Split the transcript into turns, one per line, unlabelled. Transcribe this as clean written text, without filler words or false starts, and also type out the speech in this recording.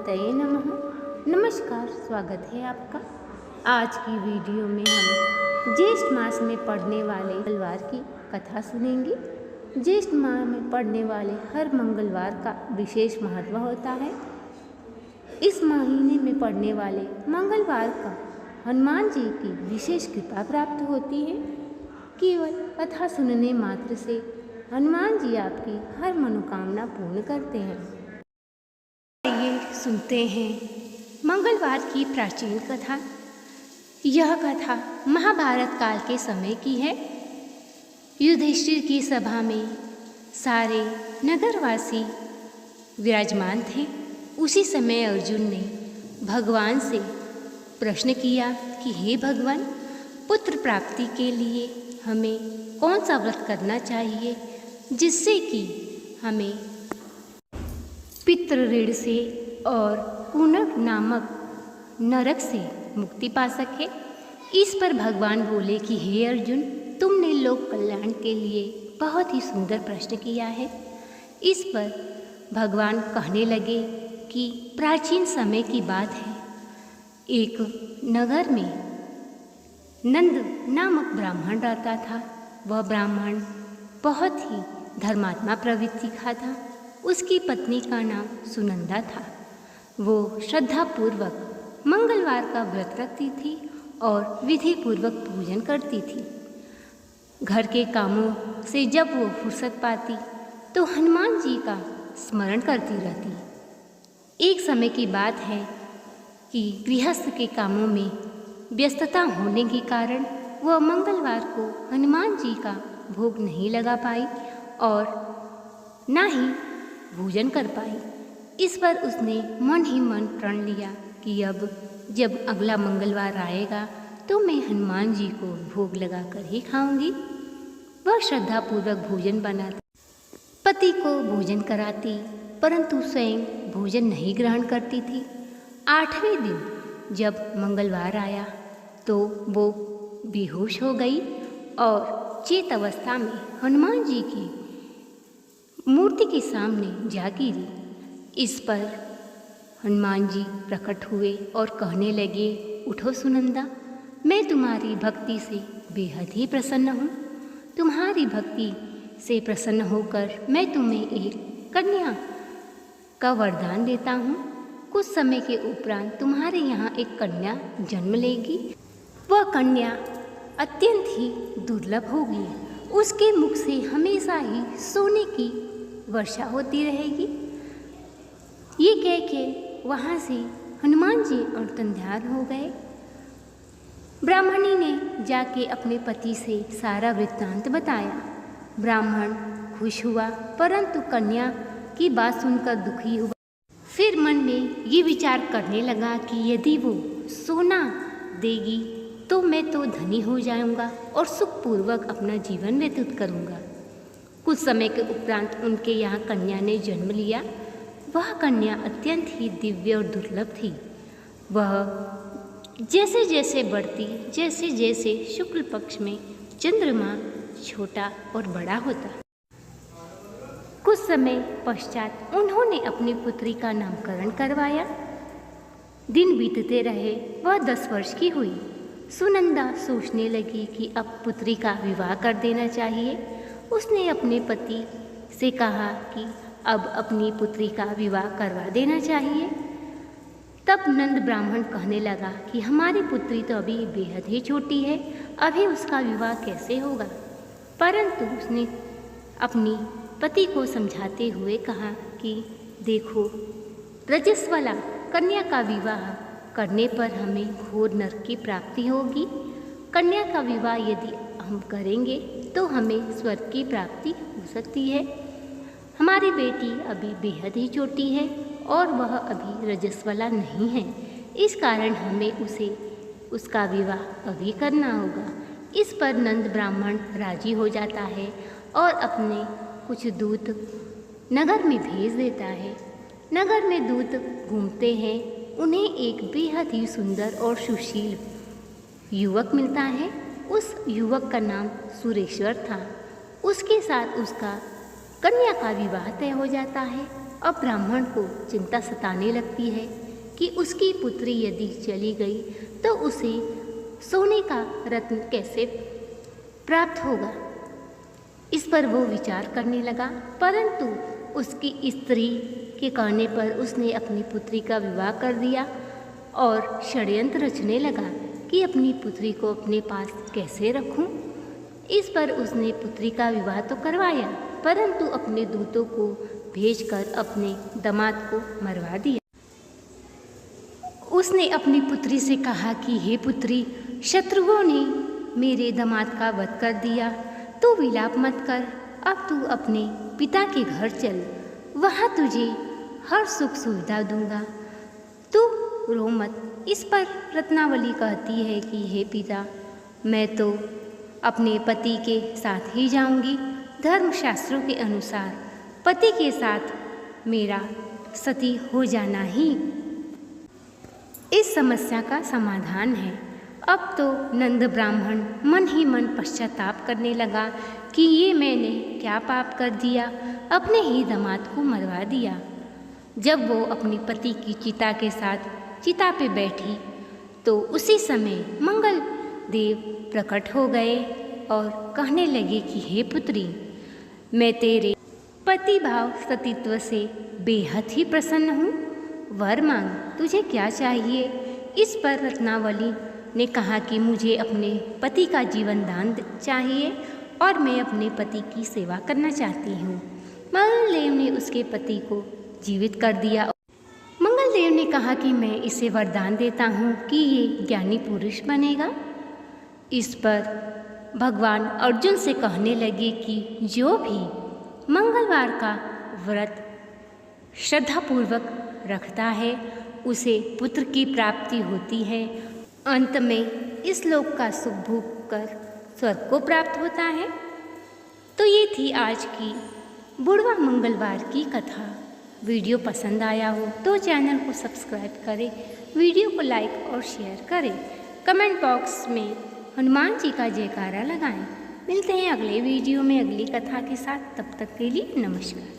गणपतये नमः। नमस्कार, स्वागत है आपका। आज की वीडियो में हम ज्येष्ठ मास में पड़ने वाले मंगलवार की कथा सुनेंगे। ज्येष्ठ माह में पड़ने वाले हर मंगलवार का विशेष महत्व होता है। इस महीने में पड़ने वाले मंगलवार का हनुमान जी की विशेष कृपा प्राप्त होती है। केवल कथा सुनने मात्र से हनुमान जी आपकी हर मनोकामना पूर्ण करते हैं। ये सुनते हैं मंगलवार की प्राचीन कथा। यह कथा महाभारत काल के समय की है। युधिष्ठिर की सभा में सारे नगरवासी विराजमान थे। उसी समय अर्जुन ने भगवान से प्रश्न किया कि हे भगवान, पुत्र प्राप्ति के लिए हमें कौन सा व्रत करना चाहिए जिससे कि हमें पितृ ऋण से और पुनः नामक नरक से मुक्ति पा सके। इस पर भगवान बोले कि हे अर्जुन, तुमने लोक कल्याण के लिए बहुत ही सुंदर प्रश्न किया है। इस पर भगवान कहने लगे कि प्राचीन समय की बात है। एक नगर में नंद नामक ब्राह्मण रहता था। वह ब्राह्मण बहुत ही धर्मात्मा प्रवृत्ति का था। उसकी पत्नी का नाम सुनंदा था। वो श्रद्धापूर्वक मंगलवार का व्रत रखती थी और विधि पूर्वक पूजन करती थी। घर के कामों से जब वो फुर्सत पाती तो हनुमान जी का स्मरण करती रहती। एक समय की बात है कि गृहस्थ के कामों में व्यस्तता होने के कारण वह मंगलवार को हनुमान जी का भोग नहीं लगा पाई और ना ही भोजन कर पाई। इस पर उसने मन ही मन प्रण लिया कि अब जब अगला मंगलवार आएगा तो मैं हनुमान जी को भोग लगाकर ही खाऊंगी। वह श्रद्धापूर्वक भोजन बनाती, पति को भोजन कराती, परंतु स्वयं भोजन नहीं ग्रहण करती थी। 8वें दिन जब मंगलवार आया तो वो बेहोश हो गई और चेत अवस्था में हनुमान जी की मूर्ति के सामने जा गिरी। इस पर हनुमान जी प्रकट हुए और कहने लगे, उठो सुनंदा, मैं तुम्हारी भक्ति से बेहद ही प्रसन्न हूँ। तुम्हारी भक्ति से प्रसन्न होकर मैं तुम्हें एक कन्या का वरदान देता हूँ। कुछ समय के उपरांत तुम्हारे यहाँ एक कन्या जन्म लेगी। वह कन्या अत्यंत ही दुर्लभ होगी। उसके मुख से हमेशा ही सोने की वर्षा होती रहेगी। ये कह के वहाँ से हनुमान जी अंतर्ध्यान हो गए। ब्राह्मणी ने जाके अपने पति से सारा वृत्तांत बताया। ब्राह्मण खुश हुआ, परंतु कन्या की बात सुनकर दुखी हुआ। फिर मन में ये विचार करने लगा कि यदि वो सोना देगी तो मैं तो धनी हो जाऊंगा और सुखपूर्वक अपना जीवन व्यतीत करूंगा। कुछ समय के उपरांत उनके यहाँ कन्या ने जन्म लिया। वह कन्या अत्यंत ही दिव्य और दुर्लभ थी। वह जैसे जैसे बढ़ती, जैसे जैसे शुक्ल पक्ष में चंद्रमा छोटा और बड़ा होता। कुछ समय पश्चात उन्होंने अपनी पुत्री का नामकरण करवाया। दिन बीतते रहे, वह 10 वर्ष की हुई। सुनंदा सोचने लगी कि अब पुत्री का विवाह कर देना चाहिए। उसने अपने पति से कहा कि अब अपनी पुत्री का विवाह करवा देना चाहिए। तब नंद ब्राह्मण कहने लगा कि हमारी पुत्री तो अभी बेहद ही छोटी है, अभी उसका विवाह कैसे होगा। परंतु उसने अपनी पति को समझाते हुए कहा कि देखो, रजस्वला कन्या का विवाह करने पर हमें घोर नरक की प्राप्ति होगी। कन्या का विवाह यदि हम करेंगे तो हमें स्वर्ग की प्राप्ति हो सकती है। हमारी बेटी अभी बेहद ही छोटी है और वह अभी रजस्वला नहीं है। इस कारण हमें उसका विवाह अभी करना होगा। इस पर नंद ब्राह्मण राजी हो जाता है और अपने कुछ दूत नगर में भेज देता है। नगर में दूत घूमते हैं। उन्हें एक बेहद ही सुंदर और सुशील युवक मिलता है। उस युवक का नाम सुरेश्वर था। उसके साथ उसका कन्या का विवाह तय हो जाता है। अब ब्राह्मण को चिंता सताने लगती है कि उसकी पुत्री यदि चली गई तो उसे सोने का रत्न कैसे प्राप्त होगा। इस पर वो विचार करने लगा, परंतु उसकी स्त्री के कहने पर उसने अपनी पुत्री का विवाह कर दिया और षड्यंत्र रचने लगा कि अपनी पुत्री को अपने पास कैसे रखूं। इस पर उसने पुत्री का विवाह तो करवाया, परंतु अपने दूतों को भेजकर अपने दामाद को मरवा दिया। उसने अपनी पुत्री से कहा कि हे पुत्री, शत्रुओं ने मेरे दामाद का वध कर दिया, तू विलाप मत कर, अब तू अपने पिता के घर चल, वहाँ तुझे हर सुख सुविधा दूंगा, तू रो मत। इस पर रत्नावली कहती है कि हे पिता, मैं तो अपने पति के साथ ही जाऊंगी। धर्मशास्त्रों के अनुसार पति के साथ मेरा सती हो जाना ही इस समस्या का समाधान है। अब तो नंद ब्राह्मण मन ही मन पश्चाताप करने लगा कि ये मैंने क्या पाप कर दिया, अपने ही दामाद को मरवा दिया। जब वो अपनी पति की चिता के साथ चिता पे बैठी तो उसी समय मंगल देव प्रकट हो गए और कहने लगे कि हे पुत्री, मैं तेरे पतिभाव सतीत्व से बेहद ही प्रसन्न हूँ, वर मांग, तुझे क्या चाहिए। इस पर रत्नावली ने कहा कि मुझे अपने पति का जीवन दान चाहिए और मैं अपने पति की सेवा करना चाहती हूँ। मंगलदेव ने उसके पति को जीवित कर दिया। मंगलदेव ने कहा कि मैं इसे वरदान देता हूँ कि ये ज्ञानी पुरुष बनेगा। इस पर भगवान अर्जुन से कहने लगे कि जो भी मंगलवार का व्रत श्रद्धापूर्वक रखता है उसे पुत्र की प्राप्ति होती है। अंत में इस लोक का सुख भोग कर स्वर्ग को प्राप्त होता है। तो ये थी आज की बुढ़वा मंगलवार की कथा। वीडियो पसंद आया हो तो चैनल को सब्सक्राइब करें, वीडियो को लाइक और शेयर करें, कमेंट बॉक्स में हनुमान जी का जयकारा लगाएं। मिलते हैं अगले वीडियो में अगली कथा के साथ, तब तक के लिए नमस्कार।